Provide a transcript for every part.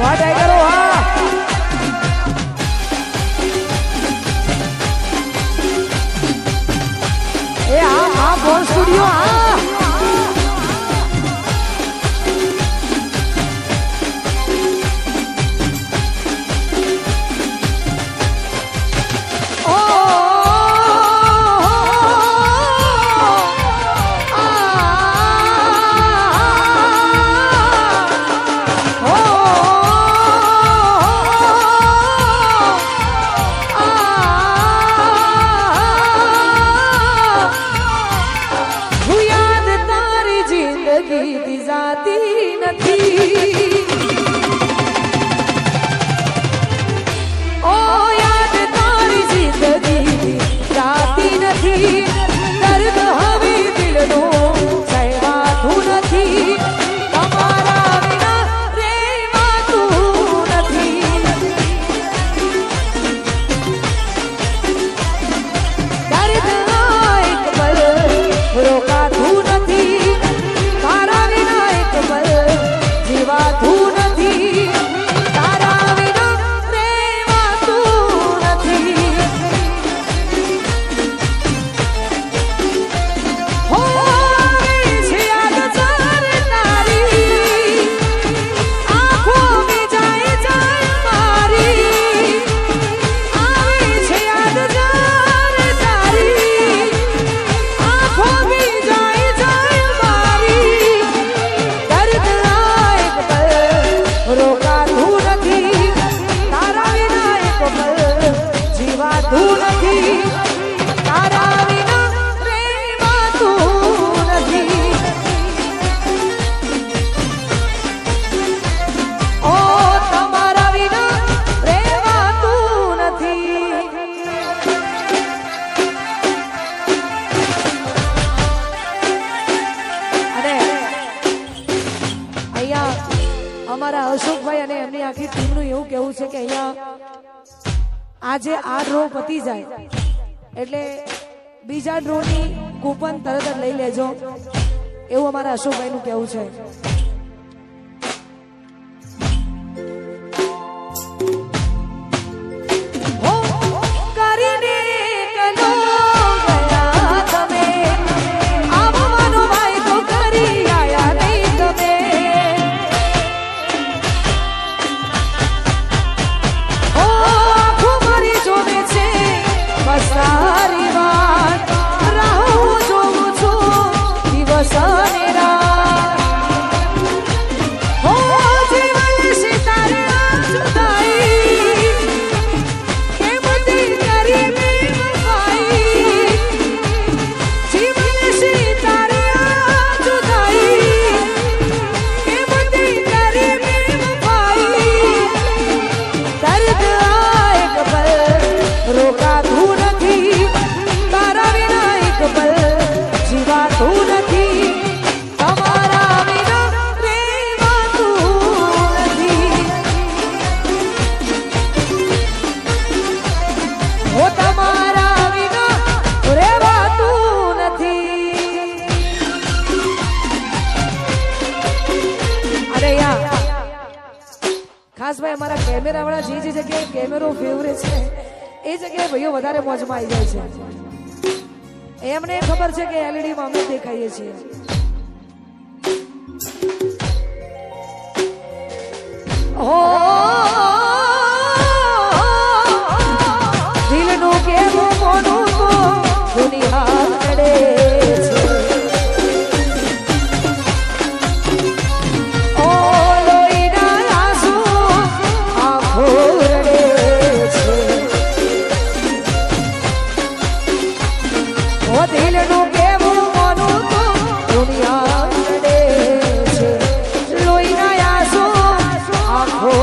વાહ ટાઈગરો વાહ એ હા બોલ સ્ટુડિયો હા અશોકભાઈ અને એમની આખી ટીમનું એવું કહેવું છે કે અહીંયા આજે આ ડ્રો પતી જાય એટલે બીજા ડ્રોની કૂપન તરત જ લઈ લેજો એવું અમારા અશોકભાઈનું કહેવું છે. ખાસ ભાઈ અમારા કેમેરા વાળા જે જગ્યાએ કેમેરો ફેવરે છે એ જગ્યાએ ભાઈઓ વધારે મોજમાં આવી જાય છે. એમને ખબર છે કે એલઈડી માં અમે દેખાઈએ છીએ. દિલનું કેવું મોનું તો દુનિયા નડે છે. દિલનું કેવું મોનું તો દુનિયા નડે છે. લોહીના આંસુ આંખો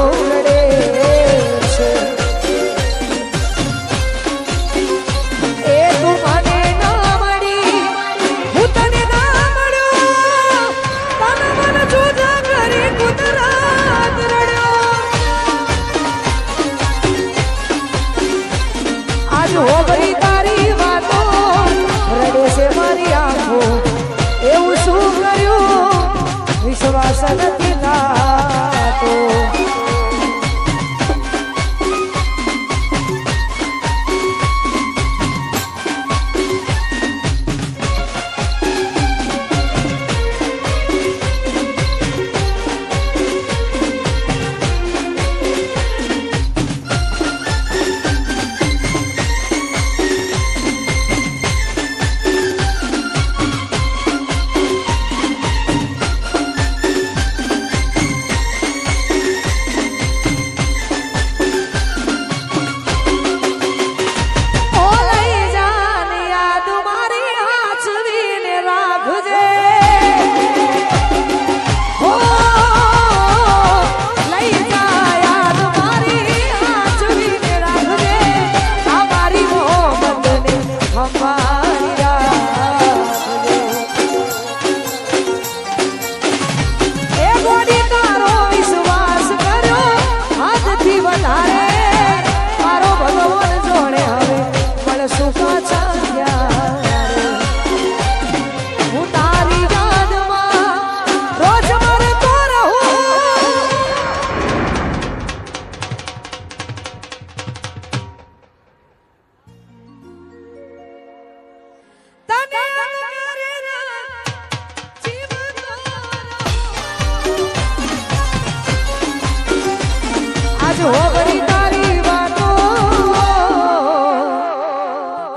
આજ હોવરી તારી વાતો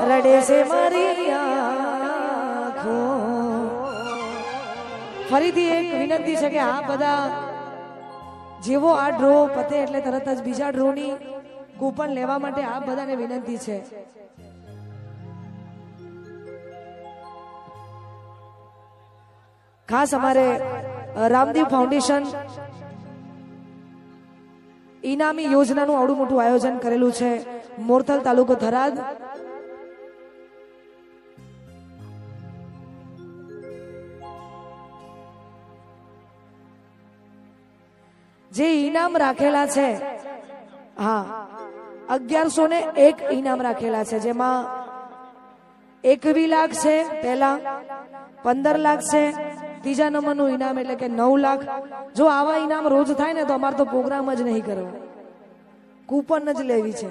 રડે છે મારી આંખો. ફરીથી એક વિનંતી છે કે આ બધા જેવો આ ડ્રો પતે એટલે તરત જ બીજા ડ્રોની કૂપન લેવા માટે આ બધાને વિનંતી છે. ખાસ અમારે રામદેવ ફાઉન્ડેશન ઇનામી યોજનાનું આવડું મોટું આયોજન કરેલું છે. મોરથલ તાલુકો થરાદ. જે ઇનામ રાખેલા છે, હા 1101 ઇનામ રાખેલા છે, જેમાં 21 લાખ છે પહેલા, 15 લાખ છે ત્રીજા નંબરનું ઇનામ એટલે કે 9 લાખ. જો આવા ઇનામ રોજ થાય ને તો અમારે તો પ્રોગ્રામ જ નહીં કરવા, કૂપન જ લેવી છે,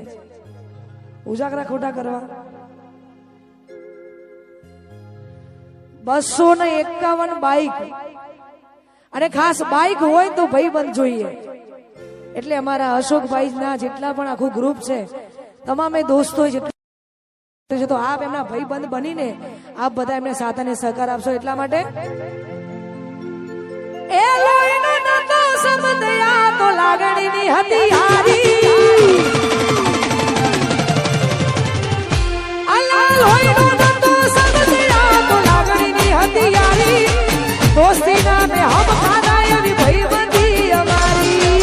ઉજાગરા ખોટા કરવા. 251 બાઇક, અને ખાસ બાઇક હોય તો ભાઈબંધ જોઈએ. એટલે અમારા અશોકભાઈ ના જેટલા પણ આખું ગ્રુપ છે, તમામે દોસ્તો જેટલા છે, તો આપ એમના ભાઈબંધ બનીને આપ બધા એમને સાથ અને સહકાર આપશો. એટલા માટે એ લોહીનો નતો સંબંધ આ તો લાગણીની હતી હારી. અલા લોહીનો નતો સંબંધ આ તો લાગણીની હતી હારી. દોસ્તી ના